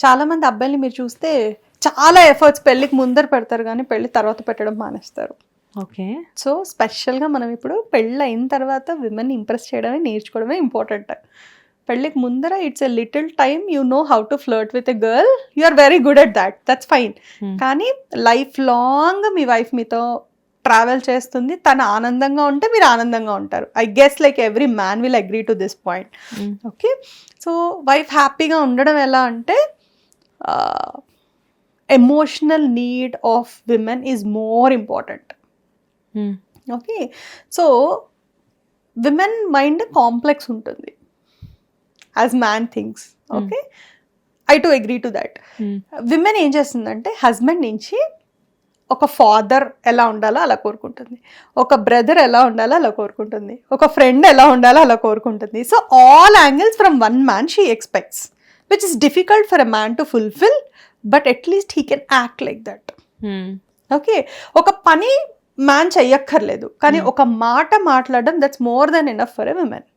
చాలా మంది అబ్బాయిని మీరు చూస్తే చాలా ఎఫర్ట్స్ పెళ్ళికి ముందర పెడతారు కానీ పెళ్లి తర్వాత పెట్టడం మానేస్తారు. ఓకే. సో స్పెషల్గా మనం ఇప్పుడు పెళ్ళి అయిన తర్వాత విమెన్ ఇంప్రెస్ చేయడమే నేర్చుకోవడమే ఇంపార్టెంట్. పెళ్ళికి ముందర it's a little time you know how to flirt with a girl, you are very good at that, that's fine. కానీ లైఫ్ లాంగ్ మీ వైఫ్ మీతో ట్రావెల్ చేస్తుంది, తను ఆనందంగా ఉంటే మీరు ఆనందంగా ఉంటారు. I guess like every man will agree to this point. Okay, so wife హ్యాపీగా ఉండడం ఎలా అంటే emotional need of women is more important. Okay, so women mind complex ఉంటుంది as man things. Okay, I to agree to that. Women ఏం చేస్తుందంటే husband నుంచి ఒక father ఎలా ఉండాలో అలా కోరుకుంటుంది, ఒక బ్రదర్ ఎలా ఉండాలో అలా కోరుకుంటుంది, ఒక ఫ్రెండ్ ఎలా ఉండాలో అలా కోరుకుంటుంది. So all angles from one man she expects, which is difficult for a man to fulfil, but at least he can act like that. Okay, ఒక పని మ్యాన్ చెయ్యక్కర్లేదు కానీ ఒక మాట మాట్లాడడం that's more than enough for a women.